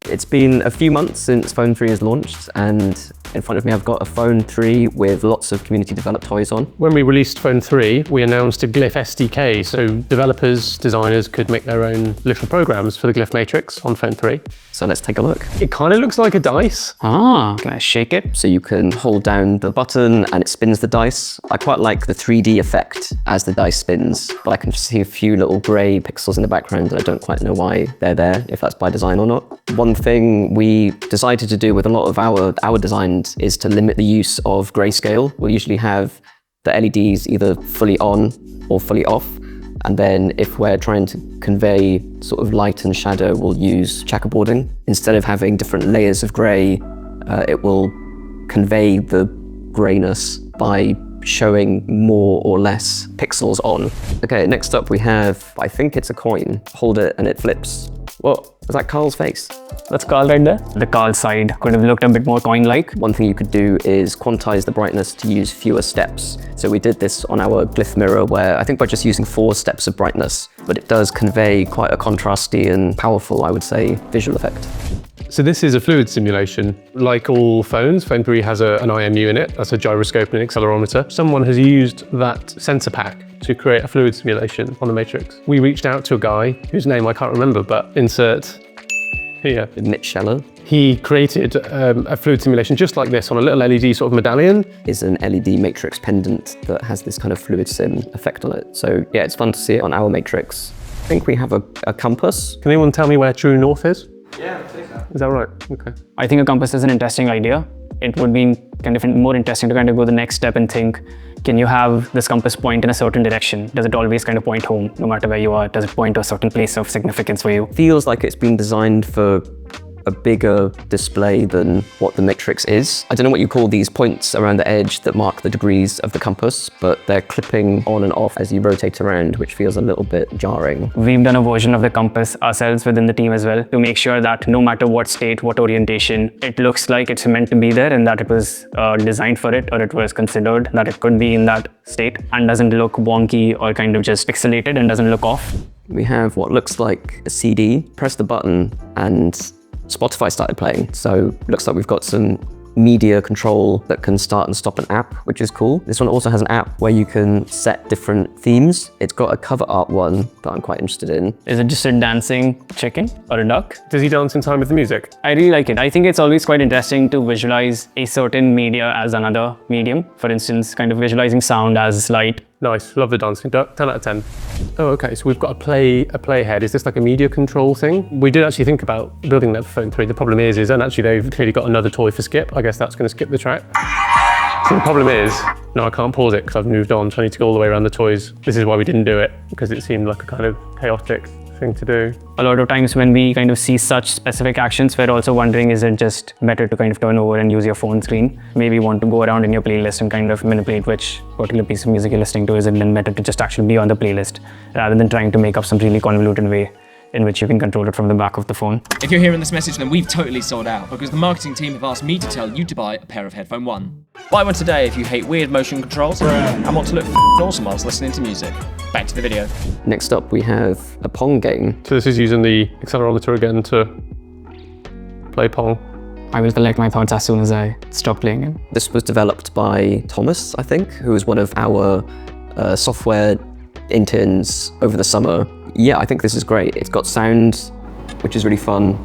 It's been a few months since Phone 3 has launched, and in front of me I've got a Phone 3 with lots of community developed toys on. When we released Phone 3, we announced a Glyph SDK, so developers, designers could make their own little programs for the Glyph matrix on Phone 3. So let's take a look. It kind of looks like a dice. Can I shake it? So you can hold down the button and it spins the dice. I quite like the 3D effect as the dice spins, but I can see a few little grey pixels in the background and I don't quite know why they're there, if that's by design or not. One thing we decided to do with a lot of our designs is to limit the use of grayscale. We'll usually have the LEDs either fully on or fully off. And then if we're trying to convey sort of light and shadow, we'll use checkerboarding. Instead of having different layers of grey, it will convey the greyness by showing more or less pixels on. Okay, next up we have, I think it's a coin. Hold it and it flips. What? Was that Carl's face? That's Carl right there. The Carl side could have looked a bit more coin-like. One thing you could do is quantize the brightness to use fewer steps. So we did this on our Glyph mirror where I think by just using 4 steps of brightness, but it does convey quite a contrasty and powerful, I would say, visual effect. So this is a fluid simulation. Like all phones, Phone 3 has an IMU in it. That's a gyroscope and an accelerometer. Someone has used that sensor pack to create a fluid simulation on the Matrix. We reached out to a guy whose name I can't remember, but insert here. Mitch Scheller He created a fluid simulation just like this on a little LED sort of medallion. is an LED matrix pendant that has this kind of fluid sim effect on it. So yeah, it's fun to see it on our matrix. I think we have a compass. Can anyone tell me where true north is? Yeah, I'd say so. Is that right? Okay. I think a compass is an interesting idea. It would be kind of more interesting to kind of go the next step and think, can you have this compass point in a certain direction? Does it always kind of point home, no matter where you are? Does it point to a certain place of significance for you? Feels like it's been designed for a bigger display than what the matrix is. I don't know what you call these points around the edge that mark the degrees of the compass, but they're clipping on and off as you rotate around, which feels a little bit jarring. We've done a version of the compass ourselves within the team as well to make sure that no matter what state, what orientation, it looks like it's meant to be there and that it was designed for it, or it was considered that it could be in that state and doesn't look wonky or kind of just pixelated and doesn't look off. We have what looks like a CD. Press the button and Spotify started playing. So looks like we've got some media control that can start and stop an app, which is cool. This one also has an app where you can set different themes. It's got a cover art one that I'm quite interested in. Is it just a dancing chicken or a duck? Does he dance in time with the music? I really like it. I think it's always quite interesting to visualize a certain media as another medium. For instance, kind of visualizing sound as light. Nice, love the dancing duck, 10 out of 10. Oh, okay, so we've got a playhead. Is this like a media control thing? We did actually think about building that for Phone 3. The problem is, and actually they've clearly got another toy for skip. I guess that's gonna skip the track. So the problem is, no, I can't pause it because I've moved on, so I need to go all the way around the toys. This is why we didn't do it, because it seemed like a kind of chaotic thing to do. A lot of times when we kind of see such specific actions, we're also wondering, is it just better to kind of turn over and use your phone screen? Maybe you want to go around in your playlist and kind of manipulate which particular piece of music you're listening to. Is it then better to just actually be on the playlist rather than trying to make up some really convoluted way in which you can control it from the back of the phone? If you're hearing this message, then we've totally sold out because the marketing team have asked me to tell you to buy a pair of Headphone 1. Buy one today if you hate weird motion controls and want to look awesome whilst listening to music. Back to the video. Next up, we have a Pong game. So this is using the accelerometer again to play Pong. I will collect my thoughts as soon as I stop playing it. This was developed by Thomas, I think, who was one of our software interns over the summer. Yeah, I think this is great. It's got sound, which is really fun.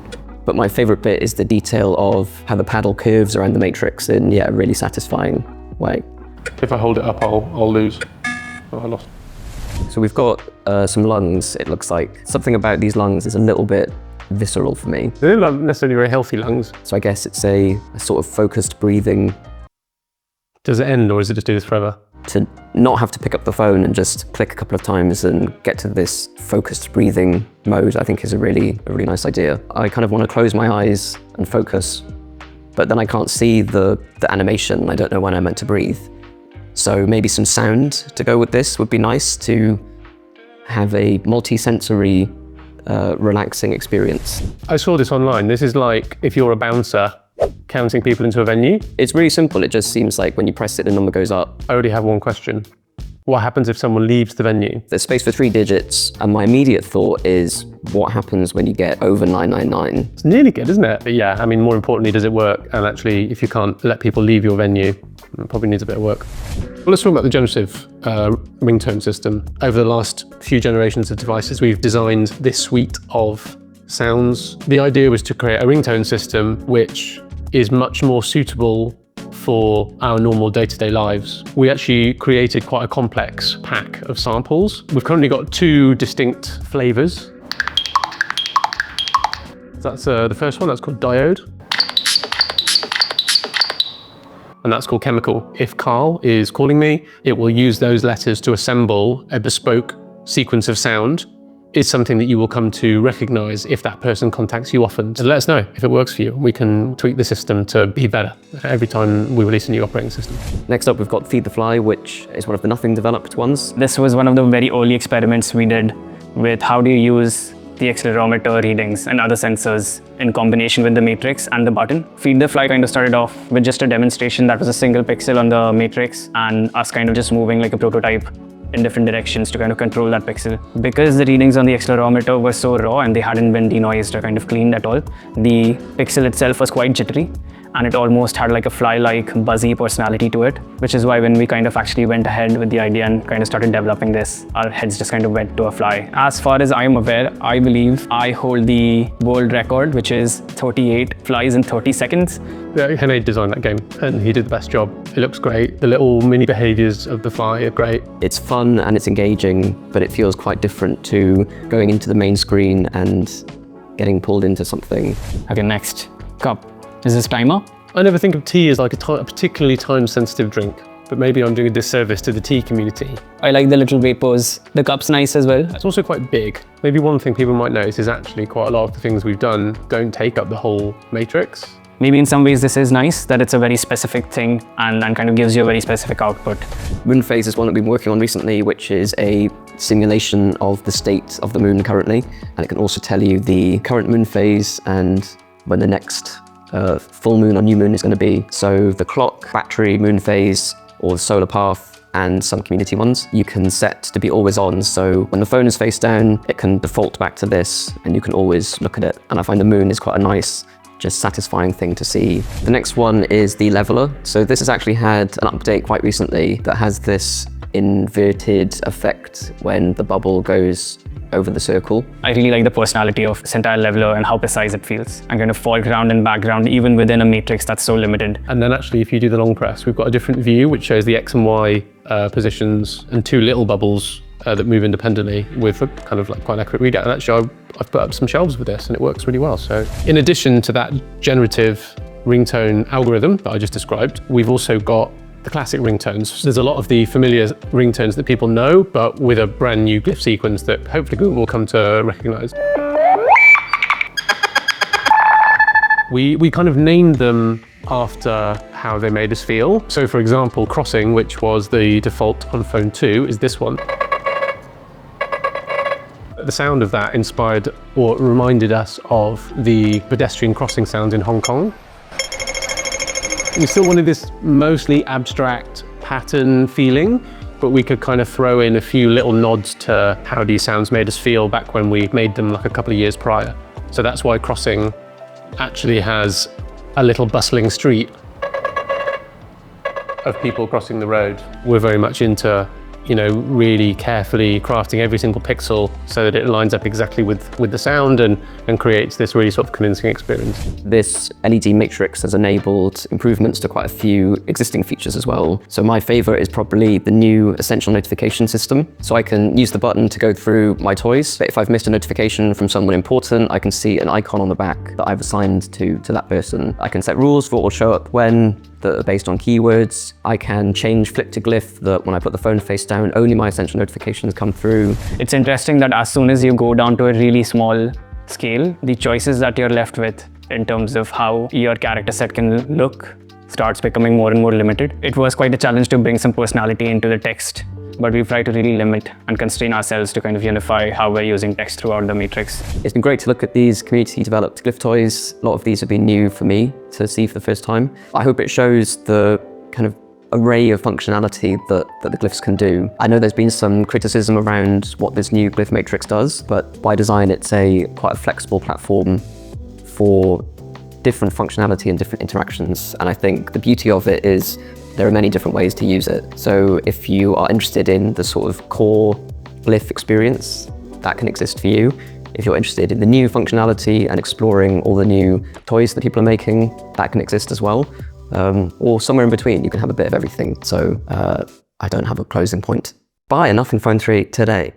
But my favorite bit is the detail of how the paddle curves around the matrix in, yeah, a really satisfying way. If I hold it up, I'll lose. Oh, I lost. So we've got some lungs, it looks like. Something about these lungs is a little bit visceral for me. They're not necessarily very healthy lungs. So I guess it's a sort of focused breathing. Does it end or does it just do this forever? To not have to pick up the phone and just click a couple of times and get to this focused breathing mode, I think is a really nice idea. I kind of want to close my eyes and focus, but then I can't see the animation. I don't know when I'm meant to breathe. So maybe some sound to go with this would be nice to have a multi-sensory, relaxing experience. I saw this online. This is like if you're a bouncer counting people into a venue. It's really simple. It just seems like when you press it, the number goes up. I already have one question. What happens if someone leaves the venue? There's space for 3 digits, and my immediate thought is what happens when you get over 999? It's nearly good, isn't it? But yeah, I mean, more importantly, does it work? And actually, if you can't let people leave your venue, it probably needs a bit of work. Well, let's talk about the generative ringtone system. Over the last few generations of devices, we've designed this suite of sounds. The idea was to create a ringtone system which is much more suitable for our normal day-to-day lives. We actually created quite a complex pack of samples. We've currently got 2 distinct flavors. That's the first one, that's called diode. And that's called chemical. If Carl is calling me, it will use those letters to assemble a bespoke sequence of sound. Is something that you will come to recognize if that person contacts you often. So let us know if it works for you. We can tweak the system to be better every time we release a new operating system. Next up, we've got Feed the Fly, which is one of the nothing developed ones. This was one of the very early experiments we did with how do you use the accelerometer readings and other sensors in combination with the matrix and the button. Feed the Fly kind of started off with just a demonstration that was a single pixel on the matrix and us kind of just moving like a prototype in different directions to kind of control that pixel. Because the readings on the accelerometer were so raw and they hadn't been denoised or kind of cleaned at all, the pixel itself was quite jittery and it almost had like a fly-like buzzy personality to it, which is why when we kind of actually went ahead with the idea and kind of started developing this, our heads just kind of went to a fly. As far as I'm aware, I believe I hold the world record, which is 38 flies in 30 seconds. Yeah, Henry designed that game and he did the best job. It looks great. The little mini behaviors of the fly are great. It's fun and it's engaging, but it feels quite different to going into the main screen and getting pulled into something. Okay, next. Cup. Is this timer? I never think of tea as like a particularly time-sensitive drink, but maybe I'm doing a disservice to the tea community. I like the little vapors. The cup's nice as well. It's also quite big. Maybe one thing people might notice is actually quite a lot of the things we've done don't take up the whole matrix. Maybe in some ways this is nice, that it's a very specific thing and kind of gives you a very specific output. Moon phase is one that we've been working on recently, which is a simulation of the state of the moon currently. And it can also tell you the current moon phase and when the next full moon or new moon is going to be. So the clock, battery, moon phase, or the solar path, and some community ones, you can set to be always on. So when the phone is face down, it can default back to this and you can always look at it. And I find the moon is quite a nice, just satisfying thing to see. The next one is the leveler. So this has actually had an update quite recently that has this inverted effect when the bubble goes over the circle. I really like the personality of this entire leveler and how precise it feels. And kind of foreground and background, even within a matrix that's so limited. And then actually, if you do the long press, we've got a different view, which shows the X and Y positions and 2 little bubbles that move independently with a kind of like quite accurate readout. And actually, I've put up some shelves with this and it works really well. So in addition to that generative ringtone algorithm that I just described, we've also got the classic ringtones. There's a lot of the familiar ringtones that people know, but with a brand new Glyph sequence that hopefully Google will come to recognize. We kind of named them after how they made us feel. So for example, crossing, which was the default on phone 2, is this one. The sound of that inspired or reminded us of the pedestrian crossing sounds in Hong Kong. We still wanted this mostly abstract pattern feeling, but we could kind of throw in a few little nods to how these sounds made us feel back when we made them like a couple of years prior. So that's why crossing actually has a little bustling street of people crossing the road. We're very much into, you know, really carefully crafting every single pixel so that it lines up exactly with the sound and creates this really sort of convincing experience. This LED matrix has enabled improvements to quite a few existing features as well. So my favorite is probably the new essential notification system. So I can use the button to go through my toys, but if I've missed a notification from someone important, I can see an icon on the back that I've assigned to that person. I can set rules for what will show up when, that are based on keywords. I can change flip to Glyph that when I put the phone face down, only my essential notifications come through. It's interesting that as soon as you go down to a really small scale, the choices that you're left with in terms of how your character set can look starts becoming more and more limited. It was quite a challenge to bring some personality into the text, but we've tried to really limit and constrain ourselves to kind of unify how we're using text throughout the matrix. It's been great to look at these community-developed Glyph toys. A lot of these have been new for me to see for the first time. I hope it shows the kind of array of functionality that the glyphs can do. I know there's been some criticism around what this new glyph matrix does, but by design it's quite a flexible platform for different functionality and different interactions. And I think the beauty of it is there are many different ways to use it. So if you are interested in the sort of core glyph experience, that can exist for you. If you're interested in the new functionality and exploring all the new toys that people are making, that can exist as well. Or somewhere in between, you can have a bit of everything. So I don't have a closing point. Buy a Nothing Phone 3 today.